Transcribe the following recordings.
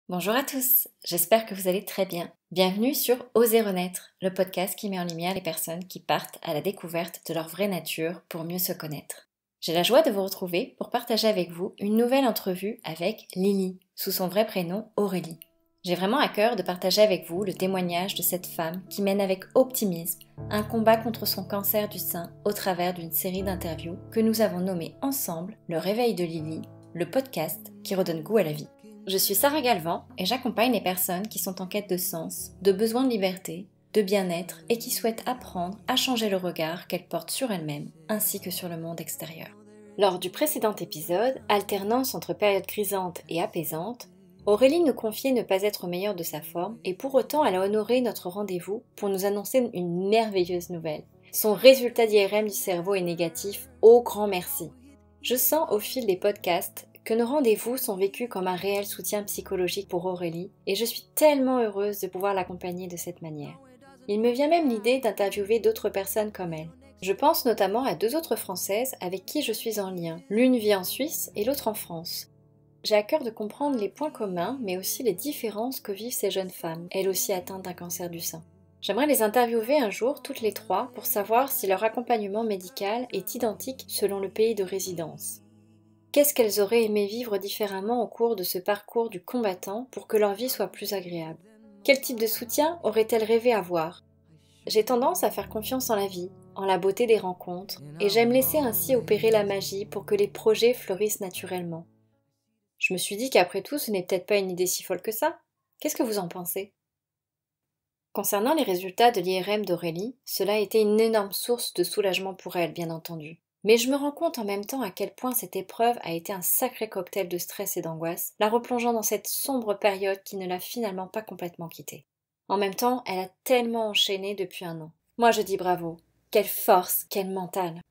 Bonjour à tous, j'espère que vous allez très bien. Bienvenue sur Oser Renaître, le podcast qui met en lumière les personnes qui partent à la découverte de leur vraie nature pour mieux se connaître. J'ai la joie de vous retrouver pour partager avec vous une nouvelle entrevue avec Lily, sous son vrai prénom Aurélie. J'ai vraiment à cœur de partager avec vous le témoignage de cette femme qui mène avec optimisme un combat contre son cancer du sein au travers d'une série d'interviews que nous avons nommée ensemble Le Réveil de Lily, le podcast qui redonne goût à la vie. Je suis Sarah Galvan et j'accompagne les personnes qui sont en quête de sens, de besoin de liberté, de bien-être et qui souhaitent apprendre à changer le regard qu'elles portent sur elles-mêmes ainsi que sur le monde extérieur. Lors du précédent épisode, alternance entre période grisante et apaisante, Aurélie nous confiait ne pas être au meilleur de sa forme et pour autant elle a honoré notre rendez-vous pour nous annoncer une merveilleuse nouvelle. Son résultat d'IRM du cerveau est négatif, au grand merci. Je sens au fil des podcasts que nos rendez-vous sont vécus comme un réel soutien psychologique pour Aurélie et je suis tellement heureuse de pouvoir l'accompagner de cette manière. Il me vient même l'idée d'interviewer d'autres personnes comme elle. Je pense notamment à deux autres Françaises avec qui je suis en lien. L'une vit en Suisse et l'autre en France. J'ai à cœur de comprendre les points communs mais aussi les différences que vivent ces jeunes femmes, elles aussi atteintes d'un cancer du sein. J'aimerais les interviewer un jour toutes les trois pour savoir si leur accompagnement médical est identique selon le pays de résidence. Qu'est-ce qu'elles auraient aimé vivre différemment au cours de ce parcours du combattant pour que leur vie soit plus agréable? Quel type de soutien auraient-elles rêvé avoir? J'ai tendance à faire confiance en la vie, en la beauté des rencontres, et j'aime laisser ainsi opérer la magie pour que les projets fleurissent naturellement. Je me suis dit qu'après tout, ce n'est peut-être pas une idée si folle que ça. Qu'est-ce que vous en pensez? Concernant les résultats de l'IRM d'Aurélie, cela a été une énorme source de soulagement pour elle, bien entendu. Mais je me rends compte en même temps à quel point cette épreuve a été un sacré cocktail de stress et d'angoisse, la replongeant dans cette sombre période qui ne l'a finalement pas complètement quittée. En même temps, elle a tellement enchaîné depuis un an. Moi je dis bravo. Quelle force, quel mental.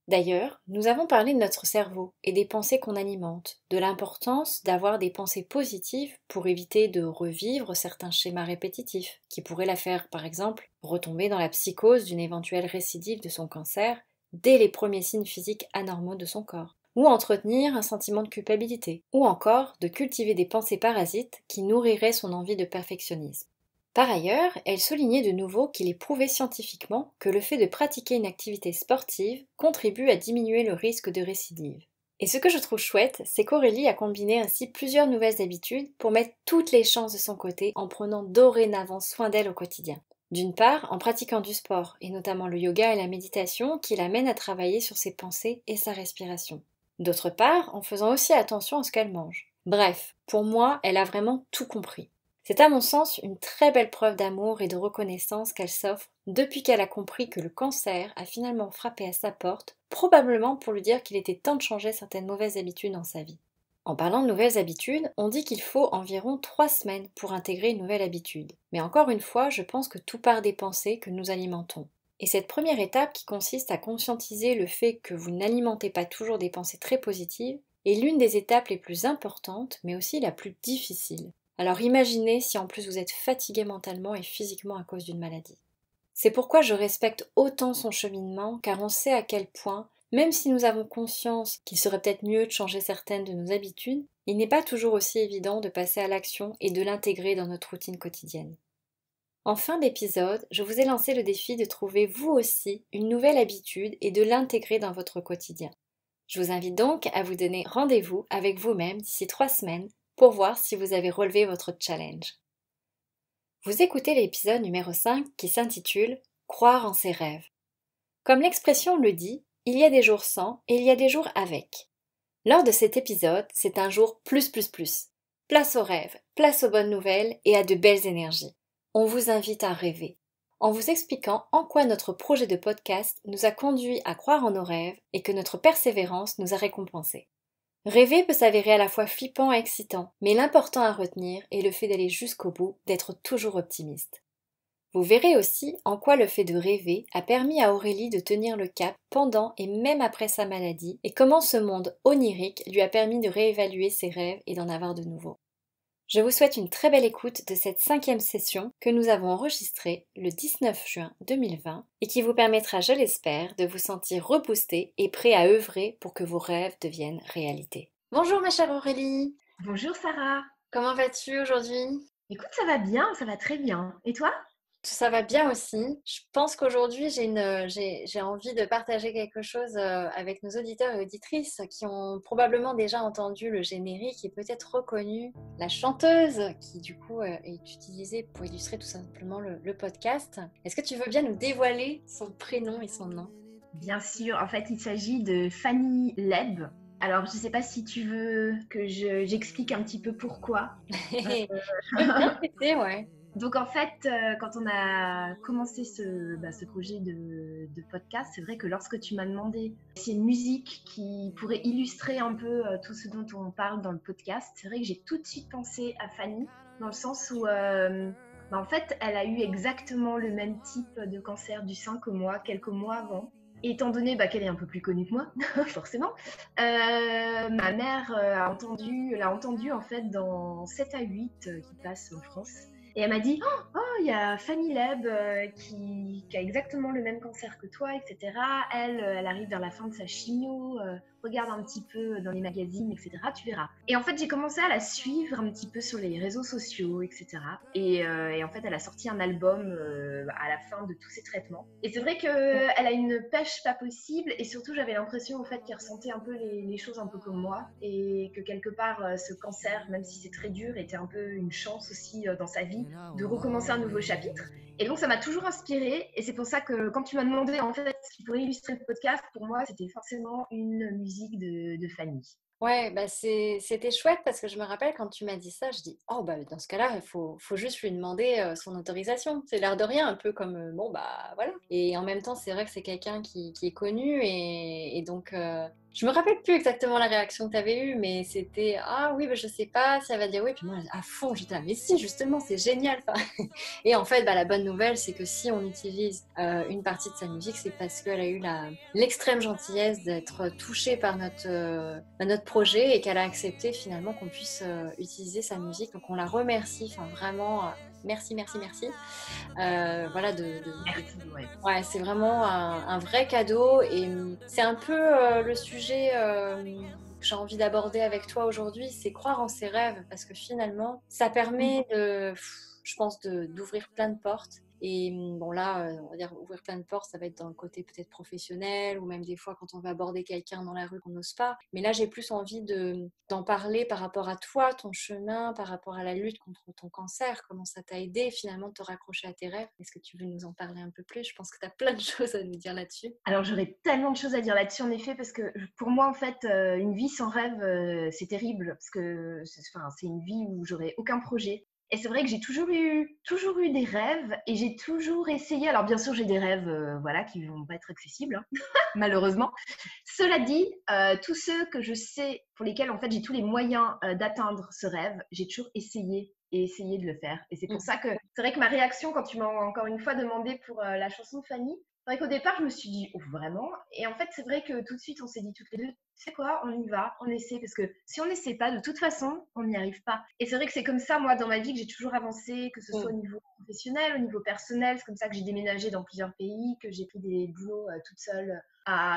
D'ailleurs, nous avons parlé de notre cerveau et des pensées qu'on alimente, de l'importance d'avoir des pensées positives pour éviter de revivre certains schémas répétitifs, qui pourraient la faire, par exemple, retomber dans la psychose d'une éventuelle récidive de son cancer dès les premiers signes physiques anormaux de son corps, ou entretenir un sentiment de culpabilité, ou encore de cultiver des pensées parasites qui nourriraient son envie de perfectionnisme. Par ailleurs, elle soulignait de nouveau qu'il est prouvé scientifiquement que le fait de pratiquer une activité sportive contribue à diminuer le risque de récidive. Et ce que je trouve chouette, c'est qu'Aurélie a combiné ainsi plusieurs nouvelles habitudes pour mettre toutes les chances de son côté en prenant dorénavant soin d'elle au quotidien. D'une part, en pratiquant du sport, et notamment le yoga et la méditation qui l'amènent à travailler sur ses pensées et sa respiration. D'autre part, en faisant aussi attention à ce qu'elle mange. Bref, pour moi, elle a vraiment tout compris. C'est à mon sens une très belle preuve d'amour et de reconnaissance qu'elle s'offre depuis qu'elle a compris que le cancer a finalement frappé à sa porte, probablement pour lui dire qu'il était temps de changer certaines mauvaises habitudes dans sa vie. En parlant de nouvelles habitudes, on dit qu'il faut environ 3 semaines pour intégrer une nouvelle habitude. Mais encore une fois, je pense que tout part des pensées que nous alimentons. Et cette première étape qui consiste à conscientiser le fait que vous n'alimentez pas toujours des pensées très positives est l'une des étapes les plus importantes, mais aussi la plus difficile. Alors imaginez si en plus vous êtes fatigué mentalement et physiquement à cause d'une maladie. C'est pourquoi je respecte autant son cheminement, car on sait à quel point, même si nous avons conscience qu'il serait peut-être mieux de changer certaines de nos habitudes, il n'est pas toujours aussi évident de passer à l'action et de l'intégrer dans notre routine quotidienne. En fin d'épisode, je vous ai lancé le défi de trouver vous aussi une nouvelle habitude et de l'intégrer dans votre quotidien. Je vous invite donc à vous donner rendez-vous avec vous-même d'ici 3 semaines pour voir si vous avez relevé votre challenge. Vous écoutez l'épisode numéro 5 qui s'intitule « Croire en ses rêves ». Comme l'expression le dit, il y a des jours sans et il y a des jours avec. Lors de cet épisode, c'est un jour plus. Place aux rêves, place aux bonnes nouvelles et à de belles énergies. On vous invite à rêver, en vous expliquant en quoi notre projet de podcast nous a conduit à croire en nos rêves et que notre persévérance nous a récompensés. Rêver peut s'avérer à la fois flippant et excitant, mais l'important à retenir est le fait d'aller jusqu'au bout, d'être toujours optimiste. Vous verrez aussi en quoi le fait de rêver a permis à Aurélie de tenir le cap pendant et même après sa maladie, et comment ce monde onirique lui a permis de réévaluer ses rêves et d'en avoir de nouveaux. Je vous souhaite une très belle écoute de cette 5e session que nous avons enregistrée le 19 juin 2020 et qui vous permettra, je l'espère, de vous sentir reboosté et prêt à œuvrer pour que vos rêves deviennent réalité. Bonjour ma chère Aurélie. Bonjour Sarah. Comment vas-tu aujourd'hui? Écoute, ça va bien, ça va très bien. Et toi? Ça va bien aussi. Je pense qu'aujourd'hui, j'ai envie de partager quelque chose avec nos auditeurs et auditrices qui ont probablement déjà entendu le générique et peut-être reconnu la chanteuse qui du coup est utilisée pour illustrer tout simplement le podcast. Est-ce que tu veux bien nous dévoiler son prénom et son nom? Bien sûr, en fait, il s'agit de Fanny Leb. Alors, je ne sais pas si tu veux que j'explique un petit peu pourquoi. Euh, Je veux bien t'aider, ouais. Donc, en fait, quand on a commencé ce projet de podcast, c'est vrai que lorsque tu m'as demandé si une musique qui pourrait illustrer un peu tout ce dont on parle dans le podcast, c'est vrai que j'ai tout de suite pensé à Fanny, dans le sens où, en fait, elle a eu exactement le même type de cancer du sein que moi, quelques mois avant. Et étant donné qu'elle est un peu plus connue que moi, forcément, ma mère l'a entendu en fait dans 7 à 8 qui passe en France. Et elle m'a dit, oh, il y a Fanny Leb qui a exactement le même cancer que toi, etc. Elle arrive vers la fin de sa chimio, regarde un petit peu dans les magazines, etc. Tu verras. Et en fait, j'ai commencé à la suivre un petit peu sur les réseaux sociaux, etc. Et en fait, elle a sorti un album à la fin de tous ses traitements. Et c'est vrai qu'elle a une pêche pas possible. Et surtout, j'avais l'impression au fait qu'elle ressentait un peu les choses un peu comme moi. Et que quelque part, ce cancer, même si c'est très dur, était un peu une chance aussi dans sa vie de recommencer un nouveau chapitre. Et donc, ça m'a toujours inspirée. Et c'est pour ça que quand tu m'as demandé en fait ce qui pourrait illustrer le podcast, pour moi, c'était forcément une musique de Fanny. Ouais, bah c'était chouette parce que je me rappelle quand tu m'as dit ça, je dis, oh bah dans ce cas-là, faut juste lui demander son autorisation. C'est l'air de rien, un peu comme, bon bah voilà. Et en même temps, c'est vrai que c'est quelqu'un qui est connu et donc, je me rappelle plus exactement la réaction que tu avais eue, mais c'était, ah oui, bah, je sais pas si elle va dire oui. Puis moi, à fond, j'étais là, mais si, justement, c'est génial. Enfin, et en fait, bah, la bonne nouvelle, c'est que si on utilise une partie de sa musique, c'est parce qu'elle a eu l'extrême gentillesse d'être touchée par notre projet et qu'elle a accepté finalement qu'on puisse utiliser sa musique. Donc on la remercie, enfin vraiment, merci, merci, merci. Voilà, Merci, ouais. ouais, c'est vraiment un vrai cadeau et c'est un peu le sujet que j'ai envie d'aborder avec toi aujourd'hui, c'est croire en ses rêves parce que finalement, ça permet je pense, d'ouvrir plein de portes. Et bon là, on va dire ouvrir plein de portes, ça va être dans le côté peut-être professionnel ou même des fois quand on va aborder quelqu'un dans la rue qu'on n'ose pas. Mais là, j'ai plus envie d'en parler par rapport à toi, ton chemin, par rapport à la lutte contre ton cancer, comment ça t'a aidé finalement de te raccrocher à tes rêves. Est-ce que tu veux nous en parler un peu plus? Je pense que tu as plein de choses à nous dire là-dessus. Alors j'aurais tellement de choses à dire là-dessus en effet parce que pour moi en fait une vie sans rêve c'est terrible parce que c'est une vie où j'aurais aucun projet. Et c'est vrai que j'ai toujours eu des rêves et j'ai toujours essayé. Alors bien sûr j'ai des rêves voilà qui vont pas être accessibles hein, malheureusement. Cela dit tous ceux que je sais pour lesquels en fait j'ai tous les moyens d'atteindre ce rêve, j'ai toujours essayé et essayé de le faire. Et c'est pour ça que c'est vrai que ma réaction quand tu m'as encore une fois demandé pour la chanson de Fanny, c'est vrai qu'au départ, je me suis dit, oh, vraiment? Et en fait, c'est vrai que tout de suite, on s'est dit toutes les deux, tu sais quoi, on y va, on essaie, parce que si on n'essaie pas, de toute façon, on n'y arrive pas. Et c'est vrai que c'est comme ça, moi, dans ma vie, que j'ai toujours avancé, que ce soit au niveau professionnel, au niveau personnel. C'est comme ça que j'ai déménagé dans plusieurs pays, que j'ai pris des boulots toute seule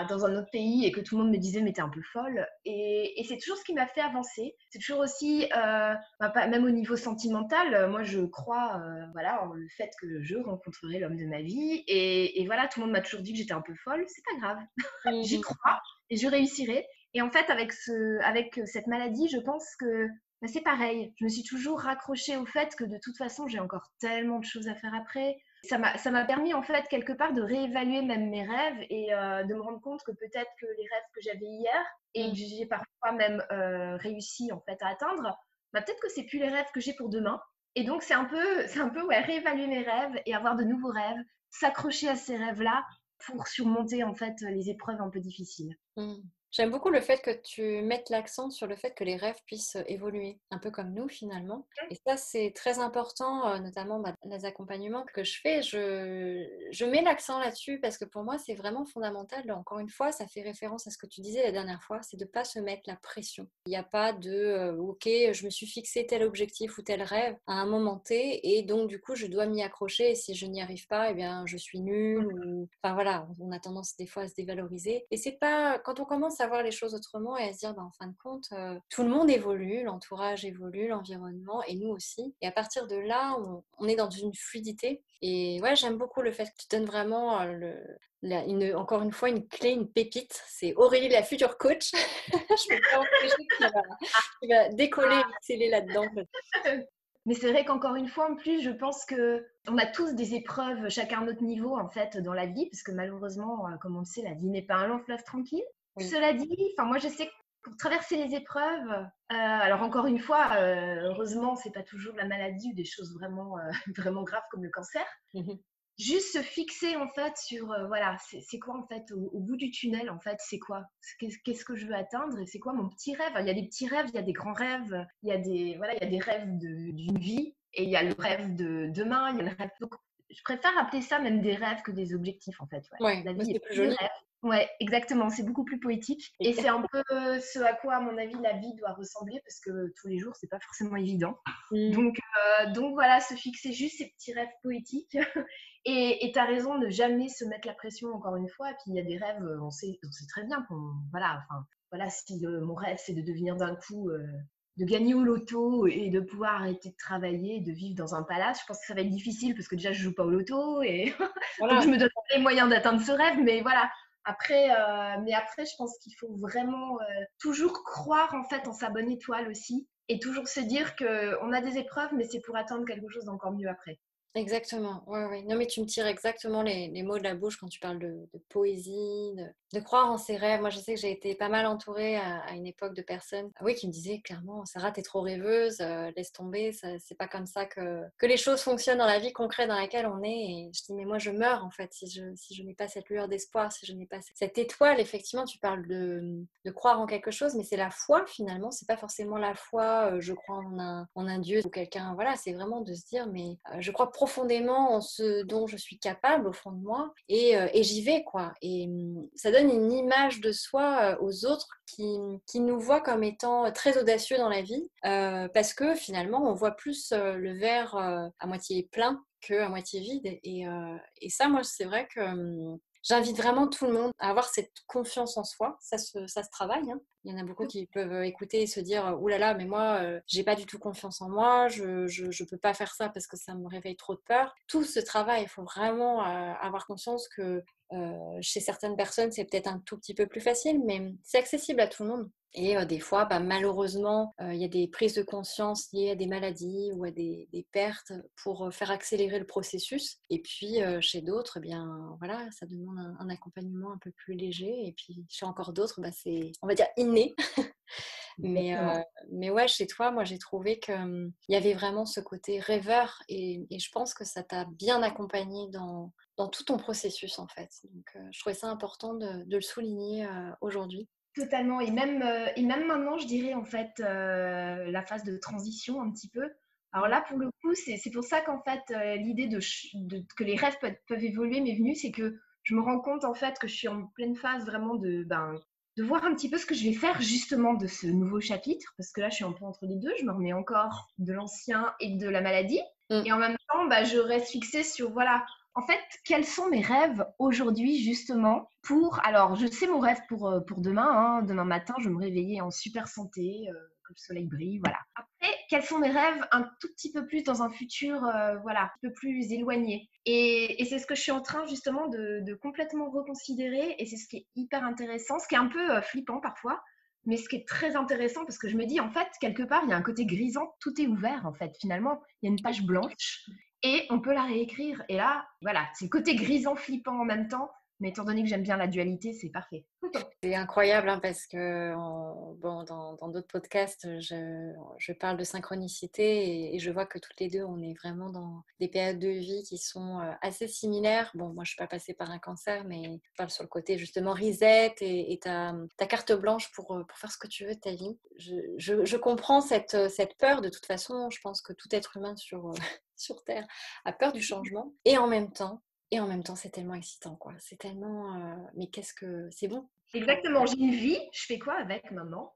dans un autre pays et que tout le monde me disait, mais t'es un peu folle. Et c'est toujours ce qui m'a fait avancer. C'est toujours aussi, même au niveau sentimental, moi, je crois voilà, en le fait que je rencontrerai l'homme de ma vie. Et voilà, tout le monde m'a toujours dit que j'étais un peu folle. C'est pas grave. J'y crois et je réussirai. Et en fait, avec cette maladie, je pense que c'est pareil. Je me suis toujours raccrochée au fait que de toute façon, j'ai encore tellement de choses à faire après. Ça m'a permis en fait quelque part de réévaluer même mes rêves et de me rendre compte que peut-être que les rêves que j'avais hier et que j'ai parfois même réussi en fait à atteindre, peut-être que c'est plus les rêves que j'ai pour demain. Et donc c'est un peu ouais, réévaluer mes rêves et avoir de nouveaux rêves, s'accrocher à ces rêves-là pour surmonter en fait les épreuves un peu difficiles. Mm. J'aime beaucoup le fait que tu mettes l'accent sur le fait que les rêves puissent évoluer, un peu comme nous finalement. Et ça, c'est très important, notamment dans les accompagnements que je fais. Je mets l'accent là-dessus parce que pour moi, c'est vraiment fondamental. Encore une fois, ça fait référence à ce que tu disais la dernière fois, c'est de ne pas se mettre la pression. Il n'y a pas de OK, je me suis fixé tel objectif ou tel rêve à un moment T et donc du coup, je dois m'y accrocher. Et si je n'y arrive pas, eh bien, je suis nulle. Ou... Enfin voilà, on a tendance des fois à se dévaloriser. Et c'est pas quand on commence à à voir les choses autrement et à se dire, en fin de compte, tout le monde évolue, l'entourage évolue, l'environnement et nous aussi. Et à partir de là, on est dans une fluidité. Et ouais, j'aime beaucoup le fait que tu donnes vraiment encore une fois une clé, une pépite. C'est Aurélie, la future coach. Je peux pas empêcher qui va décoller et exceller là-dedans. Mais c'est vrai qu'encore une fois, en plus, je pense que on a tous des épreuves, chacun à notre niveau, en fait, dans la vie, parce que malheureusement, comme on le sait, la vie n'est pas un long fleuve tranquille. Oui. Cela dit, enfin, moi, je sais que pour traverser les épreuves, alors encore une fois, heureusement, c'est pas toujours la maladie ou des choses vraiment, vraiment graves comme le cancer. Juste se fixer en fait sur voilà, c'est quoi en fait au bout du tunnel en fait, c'est quoi? Qu'est-ce que je veux atteindre et c'est quoi mon petit rêve? Il y a des petits rêves, il y a des grands rêves, il y a des voilà, il y a des rêves d'une vie et il y a le rêve de demain, il y a le rêve. Donc je préfère appeler ça même des rêves que des objectifs en fait. Ouais. Ouais, La mais vie c'est est plus pleine de joli. rêves. Ouais, exactement. C'est beaucoup plus poétique et c'est un peu ce à quoi à mon avis la vie doit ressembler parce que tous les jours c'est pas forcément évident. Donc voilà, se fixer juste ces petits rêves poétiques. Et tu as raison, ne jamais se mettre la pression, encore une fois. Et puis il y a des rêves, on sait très bien qu'on. Voilà, enfin, voilà, si mon rêve c'est de devenir d'un coup, de gagner au loto et de pouvoir arrêter de travailler, de vivre dans un palace, je pense que ça va être difficile parce que déjà je joue pas au loto et donc je Voilà. me donne pas les moyens d'atteindre ce rêve. Mais voilà, mais après, je pense qu'il faut vraiment toujours croire en fait en sa bonne étoile aussi et toujours se dire qu'on a des épreuves, mais c'est pour atteindre quelque chose d'encore mieux après. Exactement, ouais, ouais. Non, mais tu me tires exactement les mots de la bouche quand tu parles de poésie, de croire en ses rêves. Moi, je sais que j'ai été pas mal entourée à une époque de personnes, oui, qui me disaient clairement, Sarah, t'es trop rêveuse, laisse tomber, c'est pas comme ça que les choses fonctionnent dans la vie concrète dans laquelle on est. Et je dis, mais moi, je meurs en fait si je n'ai pas cette lueur d'espoir, si je n'ai pas cette étoile. Effectivement, tu parles de croire en quelque chose, mais c'est la foi finalement, c'est pas forcément la foi, je crois en un Dieu ou quelqu'un, voilà, c'est vraiment de se dire, mais je crois profondément en ce dont je suis capable au fond de moi et j'y vais quoi. Et ça donne une image de soi aux autres qui nous voient comme étant très audacieux dans la vie parce que finalement on voit plus le verre à moitié plein qu'à moitié vide et ça moi c'est vrai que j'invite vraiment tout le monde à avoir cette confiance en soi. Ça se travaille. Hein. Il y en a beaucoup qui peuvent écouter et se dire ouh là là, mais moi, j'ai pas du tout confiance en moi. Je peux pas faire ça parce que ça me réveille trop de peur. Tout ce travail, il faut vraiment avoir conscience que chez certaines personnes, c'est peut-être un tout petit peu plus facile, mais c'est accessible à tout le monde. Et des fois, malheureusement, il y a des prises de conscience liées à des maladies ou à des pertes pour faire accélérer le processus. Et puis, chez d'autres, eh bien, voilà, ça demande un accompagnement un peu plus léger. Et puis, chez encore d'autres, c'est, on va dire, inné. Mais ouais, chez toi, moi, j'ai trouvé qu'il y avait vraiment ce côté rêveur. Et je pense que ça t'a bien accompagné dans tout ton processus, en fait. Donc, je trouvais ça important de le souligner aujourd'hui. Totalement. Et même maintenant, je dirais en fait la phase de transition un petit peu. Alors là, pour le coup, c'est pour ça qu'en fait, l'idée que les rêves peuvent évoluer m'est venue, c'est que je me rends compte en fait que je suis en pleine phase vraiment de voir un petit peu ce que je vais faire justement de ce nouveau chapitre, parce que là, je suis un peu entre les deux. Je me remets encore de l'ancien et de la maladie. Et en même temps, je reste fixée sur, voilà, en fait, quels sont mes rêves aujourd'hui, justement, Alors, je sais mon rêve pour demain. Hein. Demain matin, je vais me réveiller en super santé, que le soleil brille, voilà. Après, quels sont mes rêves un tout petit peu plus dans un futur, voilà, un peu plus éloigné. Et c'est ce que je suis en train, justement, de complètement reconsidérer. Et c'est ce qui est hyper intéressant, ce qui est un peu flippant parfois, mais ce qui est très intéressant, parce que je me dis, en fait, quelque part, il y a un côté grisant, tout est ouvert, en fait. Finalement, il y a une page blanche et on peut la réécrire. Et là, voilà, c'est le côté grisant, flippant en même temps. Mais étant donné que j'aime bien la dualité, c'est parfait. C'est incroyable hein, parce que dans d'autres podcasts, je parle de synchronicité et je vois que toutes les deux, on est vraiment dans des périodes de vie qui sont assez similaires. Bon, moi, je suis pas passée par un cancer, mais je parle sur le côté justement reset et ta carte blanche pour faire ce que tu veux de ta vie. Je comprends cette peur. De toute façon, je pense que tout être humain sur Terre a peur du changement. Et en même temps, c'est tellement excitant, quoi. C'est tellement... mais qu'est-ce que... C'est bon. Exactement, j'ai une vie, je fais quoi avec maintenant?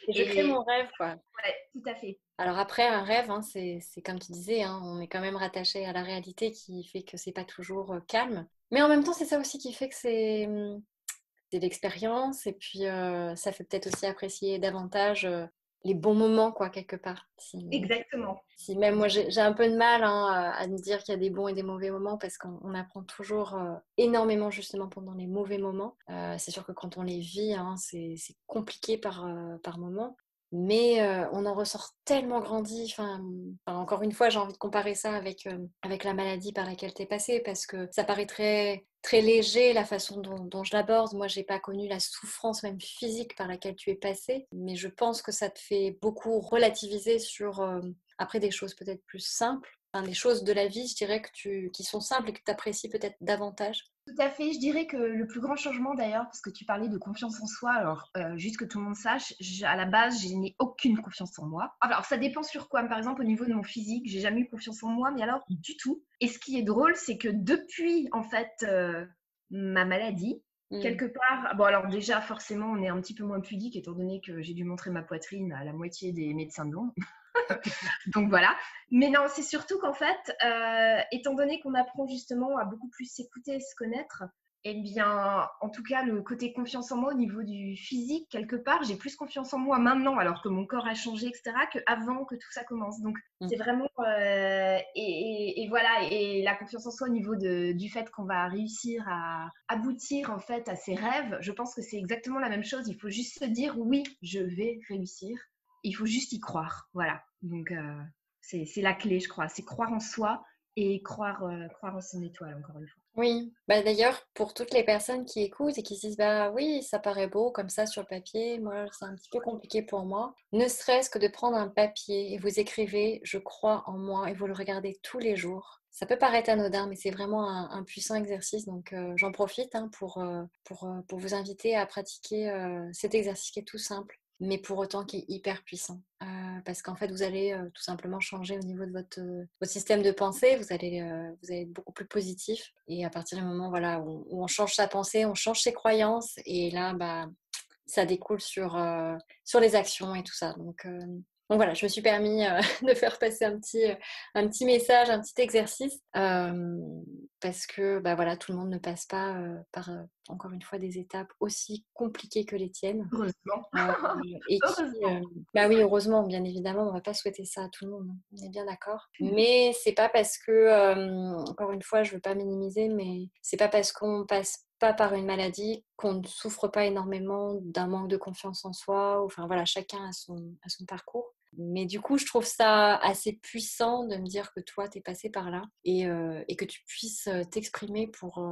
Et je crée Et mon rêve, quoi. ouais, tout à fait. Alors après, un rêve, hein, c'est comme tu disais, hein, on est quand même rattaché à la réalité qui fait que c'est pas toujours calme. Mais en même temps, c'est ça aussi qui fait que c'est l'expérience et puis ça fait peut-être aussi apprécier davantage les bons moments, quoi, quelque part. Exactement. Si même moi j'ai un peu de mal hein, à me dire qu'il y a des bons et des mauvais moments parce qu'on apprend toujours énormément justement pendant les mauvais moments. C'est sûr que quand on les vit, hein, c'est compliqué par moment. Mais on en ressort tellement grandi. Encore une fois, j'ai envie de comparer ça avec la maladie par laquelle tu es passée parce que ça paraît très, très léger la façon dont je l'aborde. Moi, j'ai pas connu la souffrance même physique par laquelle tu es passée, mais je pense que ça te fait beaucoup relativiser sur après des choses peut-être plus simples. Enfin, des choses de la vie, je dirais, qui sont simples et que tu apprécies peut-être davantage. Tout à fait. Je dirais que le plus grand changement d'ailleurs, parce que tu parlais de confiance en soi, alors juste que tout le monde sache, à la base, je n'ai aucune confiance en moi. Alors ça dépend sur quoi. Par exemple, au niveau de mon physique, j'ai jamais eu confiance en moi, mais alors du tout. Et ce qui est drôle, c'est que depuis en fait ma maladie, Mm. quelque part, bon alors déjà forcément, on est un petit peu moins pudique étant donné que j'ai dû montrer ma poitrine à la moitié des médecins de Londres. Donc voilà. Mais non, c'est surtout qu'en fait, étant donné qu'on apprend justement à beaucoup plus s'écouter et se connaître, eh bien, en tout cas, le côté confiance en moi au niveau du physique, quelque part, j'ai plus confiance en moi maintenant, alors que mon corps a changé, etc., qu'avant que tout ça commence. Donc, Mm. c'est vraiment... et voilà, et la confiance en soi au niveau du fait qu'on va réussir à aboutir, en fait, à ses rêves, je pense que c'est exactement la même chose. Il faut juste se dire, oui, je vais réussir. Il faut juste y croire. Voilà. Donc, c'est la clé, je crois. C'est croire en soi et croire en son étoile, encore une fois. Oui, bah d'ailleurs, pour toutes les personnes qui écoutent et qui se disent, bah oui, ça paraît beau comme ça sur le papier, moi c'est un petit peu compliqué pour moi, ne serait-ce que de prendre un papier et vous écrivez, je crois en moi, et vous le regardez tous les jours. Ça peut paraître anodin, mais c'est vraiment un puissant exercice, donc j'en profite hein, pour vous inviter à pratiquer cet exercice qui est tout simple, mais pour autant qui est hyper puissant. Parce qu'en fait, vous allez tout simplement changer au niveau de votre système de pensée, vous allez être beaucoup plus positif. Et à partir du moment voilà, où on change sa pensée, on change ses croyances, et là, bah, ça découle sur les actions et tout ça. Donc voilà, je me suis permis de faire passer un petit message, un petit exercice, parce que bah, voilà, tout le monde ne passe pas par, encore une fois, des étapes aussi compliquées que les tiennes. Heureusement. Euh, et qui, Heureusement. bah oui, heureusement, bien évidemment, on va pas souhaiter ça à tout le monde, hein, on est bien d'accord. Mais c'est pas parce que, encore une fois, je veux pas minimiser, mais c'est pas parce qu'on passe pas par une maladie qu'on ne souffre pas énormément d'un manque de confiance en soi. Enfin voilà, chacun a son parcours. Mais du coup, je trouve ça assez puissant de me dire que toi, tu es passé par là et que tu puisses t'exprimer pour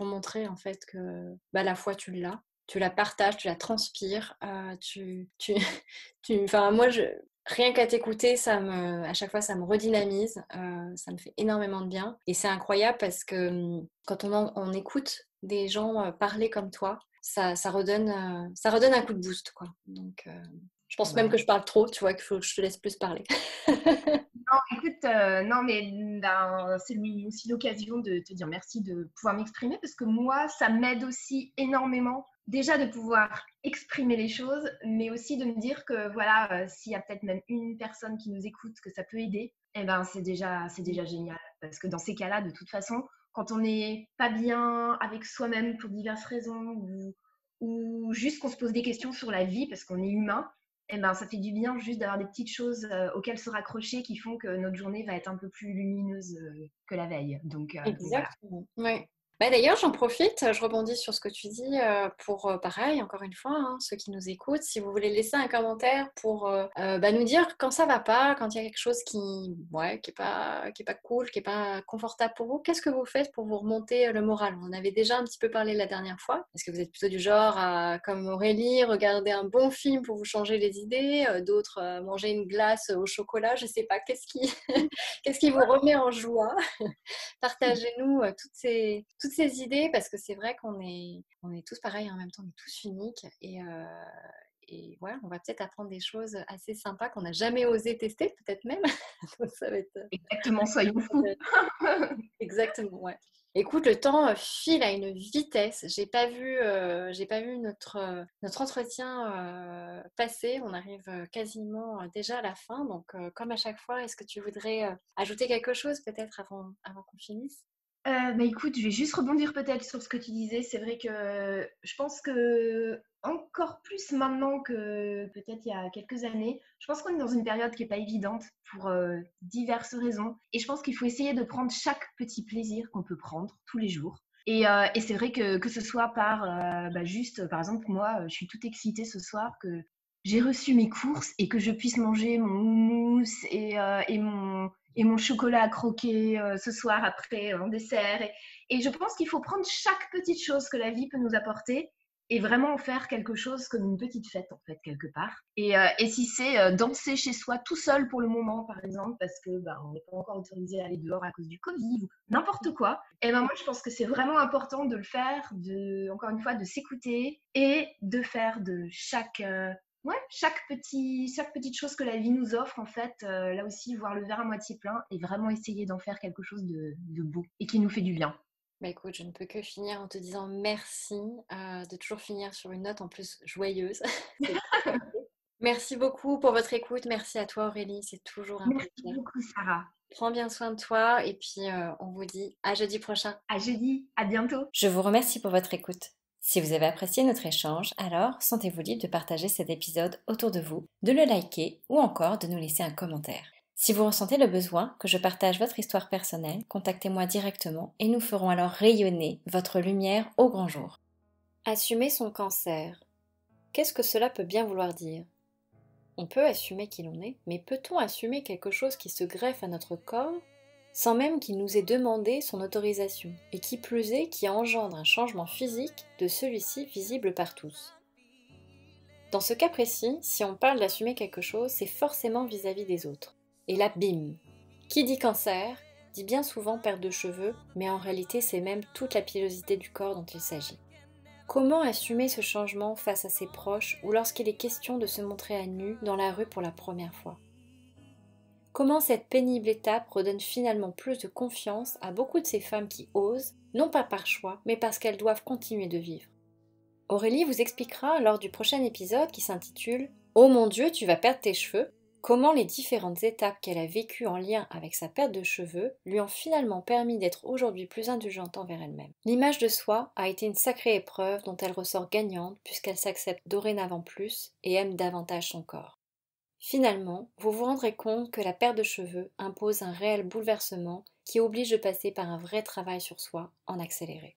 montrer en fait que bah, la foi, tu la partages, tu la transpires, enfin, moi, rien qu'à t'écouter, à chaque fois, ça me redynamise, ça me fait énormément de bien. Et c'est incroyable parce que quand on écoute des gens parler comme toi, ça redonne un coup de boost, quoi. Donc, je pense même Ouais. que je parle trop, tu vois, qu'il faut que je te laisse plus parler. Non, écoute, non, mais ben, c'est aussi l'occasion de te dire merci de pouvoir m'exprimer parce que moi, ça m'aide aussi énormément. Déjà de pouvoir exprimer les choses, mais aussi de me dire que voilà, s'il y a peut-être même une personne qui nous écoute, que ça peut aider, eh ben c'est déjà génial. Parce que dans ces cas-là, de toute façon, quand on n'est pas bien avec soi-même pour diverses raisons ou juste qu'on se pose des questions sur la vie parce qu'on est humain, eh ben, ça fait du bien juste d'avoir des petites choses auxquelles se raccrocher qui font que notre journée va être un peu plus lumineuse que la veille. Donc voilà. Exactement. Ouais. Bah, d'ailleurs, j'en profite, je rebondis sur ce que tu dis pour, pareil, encore une fois, hein, ceux qui nous écoutent, si vous voulez laisser un commentaire pour bah, nous dire quand ça va pas, quand il y a quelque chose ouais, qui est pas cool, qui est pas confortable pour vous, qu'est-ce que vous faites pour vous remonter le moral? On en avait déjà un petit peu parlé la dernière fois. Est-ce que vous êtes plutôt du genre à, comme Aurélie, regarder un bon film pour vous changer les idées, d'autres manger une glace au chocolat, je sais pas, qu'est-ce qui vous remet en joie? Partagez-nous toutes ces idées parce que c'est vrai on est tous pareils en même temps, on est tous uniques et ouais, on va peut-être apprendre des choses assez sympas qu'on n'a jamais osé tester, peut-être même. Donc ça va être, Exactement, soyons fous. exactement, ouais. Écoute, le temps file à une vitesse. J'ai pas vu notre entretien passer. On arrive quasiment déjà à la fin. Donc, comme à chaque fois, est-ce que tu voudrais ajouter quelque chose peut-être avant qu'on finisse? Écoute, je vais juste rebondir peut-être sur ce que tu disais. C'est vrai que je pense que encore plus maintenant que peut-être il y a quelques années, je pense qu'on est dans une période qui est pas évidente pour diverses raisons. Et je pense qu'il faut essayer de prendre chaque petit plaisir qu'on peut prendre tous les jours. Et c'est vrai que ce soit par juste, par exemple, moi, je suis toute excitée ce soir que j'ai reçu mes courses et que je puisse manger mon houmous et mon chocolat à croquer ce soir après en dessert. Et je pense qu'il faut prendre chaque petite chose que la vie peut nous apporter et vraiment en faire quelque chose comme une petite fête en fait quelque part. Et si c'est danser chez soi tout seul pour le moment par exemple parce que on n'est pas encore autorisé à aller dehors à cause du Covid ou n'importe quoi, et ben moi je pense que c'est vraiment important de le faire, de encore une fois de s'écouter et de faire de ouais, chaque petite chose que la vie nous offre, en fait, là aussi, voir le verre à moitié plein et vraiment essayer d'en faire quelque chose de beau et qui nous fait du bien. Bah écoute, je ne peux que finir en te disant merci, de toujours finir sur une note en plus joyeuse. C'est parfait. Merci beaucoup pour votre écoute. Merci à toi Aurélie, c'est toujours un Merci plaisir. beaucoup, Sarah. Prends bien soin de toi et puis on vous dit à jeudi prochain. À jeudi, à bientôt. Je vous remercie pour votre écoute. Si vous avez apprécié notre échange, alors sentez-vous libre de partager cet épisode autour de vous, de le liker ou encore de nous laisser un commentaire. Si vous ressentez le besoin que je partage votre histoire personnelle, contactez-moi directement et nous ferons alors rayonner votre lumière au grand jour. Assumer son cancer. Qu'est-ce que cela peut bien vouloir dire? On peut assumer qui l'on est, mais peut-on assumer quelque chose qui se greffe à notre corps sans même qu'il nous ait demandé son autorisation, et qui plus est qui engendre un changement physique de celui-ci visible par tous? Dans ce cas précis, si on parle d'assumer quelque chose, c'est forcément vis-à-vis des autres. Et là, bim! Qui dit cancer dit bien souvent perte de cheveux, mais en réalité c'est même toute la pilosité du corps dont il s'agit. Comment assumer ce changement face à ses proches ou lorsqu'il est question de se montrer à nu dans la rue pour la première fois? Comment cette pénible étape redonne finalement plus de confiance à beaucoup de ces femmes qui osent, non pas par choix, mais parce qu'elles doivent continuer de vivre. Aurélie vous expliquera lors du prochain épisode qui s'intitule « Oh mon Dieu, tu vas perdre tes cheveux !» comment les différentes étapes qu'elle a vécues en lien avec sa perte de cheveux lui ont finalement permis d'être aujourd'hui plus indulgente envers elle-même. L'image de soi a été une sacrée épreuve dont elle ressort gagnante puisqu'elle s'accepte dorénavant plus et aime davantage son corps. Finalement, vous vous rendrez compte que la perte de cheveux impose un réel bouleversement qui oblige de passer par un vrai travail sur soi en accéléré.